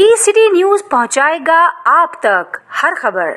ई-सिटी news पहुंचाएगा आप तक हर खबर।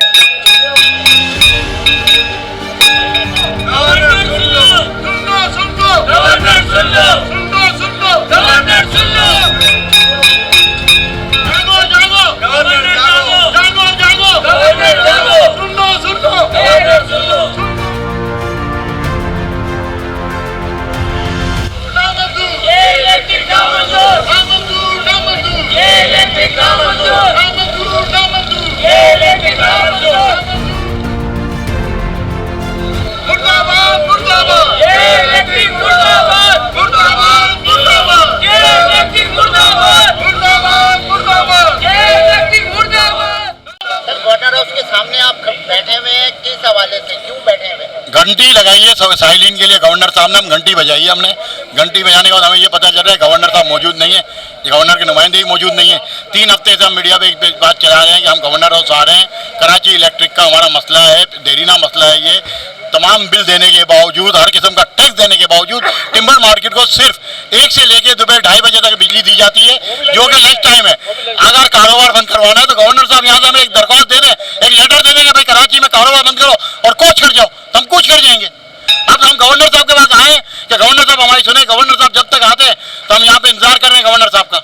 उसके सामने आप बैठे हुए हैं, किस हवाले से, क्यों बैठे हुए? घंटी लगाई है साइलिन के लिए गवर्नर साहब ने, हम घंटी बजाई है हमने। घंटी बजाने के बाद हमें ये पता चल रहा है गवर्नर साहब मौजूद नहीं है, गवर्नर के नुमाइंदे ही मौजूद नहीं है। 3 हफ्ते से हम मीडिया पे एक बात चला रहे हैं कि हम गवर्नर हाउस आ रहे हैं, कराची इलेक्ट्रिक का हमारा मसला है, देरीना मसला है। ये तमाम बिल देने के बावजूद, हर किस्म का टैक्स देने के बावजूद टिम्बर मार्केट को सिर्फ 1 से लेकर दोपहर 2:30 बजे तक बिजली दी जाती है, जो कि लंच टाइम है। अगर कारोबार बंद करवाना है तो गवर्नर साहब यहाँ से हमें एक दरख्वास्त दे दें, एक लेटर दे देंगे, भाई कराची में कारोबार बंद करो और कूच कर जाओ, तो हम कूच कर जाएंगे। अब हम गवर्नर साहब के पास आए कि गवर्नर साहब हमारी सुने। गवर्नर साहब जब तक आते हैं तो हम यहाँ पे इंतजार कर रहे हैं गवर्नर साहब का।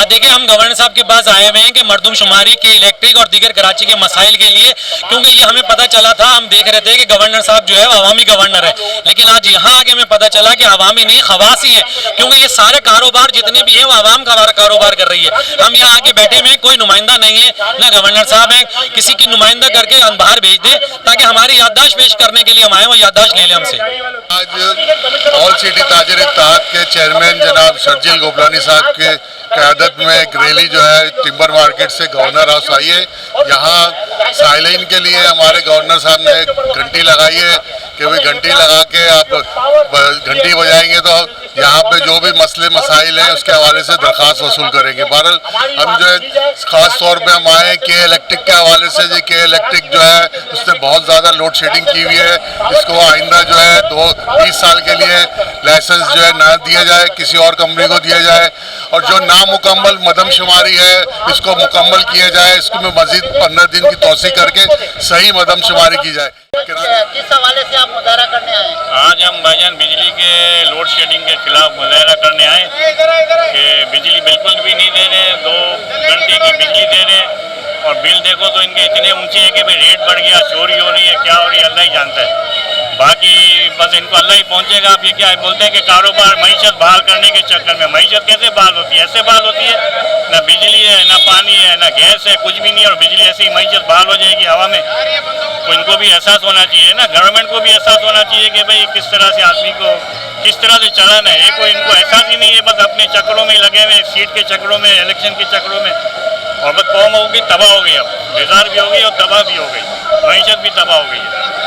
देखिए, हम गवर्नर साहब के पास आए हुए हैं कि मरदमशुमारी के इलेक्ट्रिक और दीगर कराची के मसाइल के लिए, क्योंकि ये हमें पता चला था, हम देख रहे थे कि गवर्नर साहब जो है वो अवामी गवर्नर है, लेकिन आज यहाँ आके हमें पता चला कि अवामी नहीं खवासी है, क्योंकि ये सारे कारोबार जितने भी हैं वो अवाम का कारोबार कर रही है। हम यहाँ आके बैठे हुए हैं, कोई नुमाइंदा नहीं है, ना गवर्नर साहब है, किसी की नुमाइंदा करके बाहर भेज दे ताकि हमारी याददाश्त पेश करने के लिए हम आए, वो याददाश्त ले लें हमसे। आज ऑल सिटी ताजर इत्तेहाद के चेयरमैन जनाब शर्जील गोबलानी साहब के क़यादत में एक रैली जो है टिम्बर मार्केट से गवर्नर हाउस आई है। यहाँ साइलिन के लिए हमारे गवर्नर साहब ने घंटी लगाई है कि भाई घंटी लगा के आप घंटी बजाएंगे तो यहाँ पे जो भी मसले मसाइल हैं उसके हवाले से दरख्वास्त वसूल करेंगे। बहरहाल हम जो है ख़ास तौर पे हम आए के इलेक्ट्रिक के हवाले से, जो के इलेक्ट्रिक जो है उसने बहुत ज़्यादा लोड शेडिंग की हुई है, इसको आइंदा जो है 20 साल के लिए लाइसेंस जो है ना दिया जाए, किसी और कंपनी को दिया जाए, और जो नामुकम्मल मदमशुमारी है इसको मुकम्मल किया जाए, इसमें मजीद 15 दिन की तोसी करके सही मदमशुमारी की जाए। किस हवाले से आप मुजाहरा करने आए? आज हम भाईजान बिजली के लोड शेडिंग के खिलाफ मुजाहरा करने आए कि बिजली बिल्कुल भी नहीं दे रहे, 2 घंटे की बिजली दे रहे, और बिल देखो तो इनके इतने ऊंचे हैं कि भाई रेट बढ़ गया, चोरी हो रही है, क्या हो रही है अल्लाह ही जानता है। बाकी बस इनको अल्लाह ही पहुंचेगा। आप ये क्या बोलते हैं कि कारोबार मईशत बहाल करने के चक्कर में, मईशत कैसे बहाल होती है? ऐसे बहाल होती है, ना बिजली है, ना पानी है, ना गैस है, कुछ भी नहीं है, और बिजली ऐसे ही मईशत बहाल हो जाएगी हवा में। तो इनको भी एहसास होना चाहिए ना, गवर्नमेंट को भी एहसास होना चाहिए कि भाई किस तरह से आदमी को किस तरह से चलाना है। ये कोई इनको एहसास ही नहीं है, बस अपने चक्रों में लगे हुए, सीट के चक्रों में, इलेक्शन के चक्रों में, और बस कौम होगी तबाह हो गई, अब बेजार भी हो गई और तबाह भी हो गई, मईशत भी तबाह हो गई है।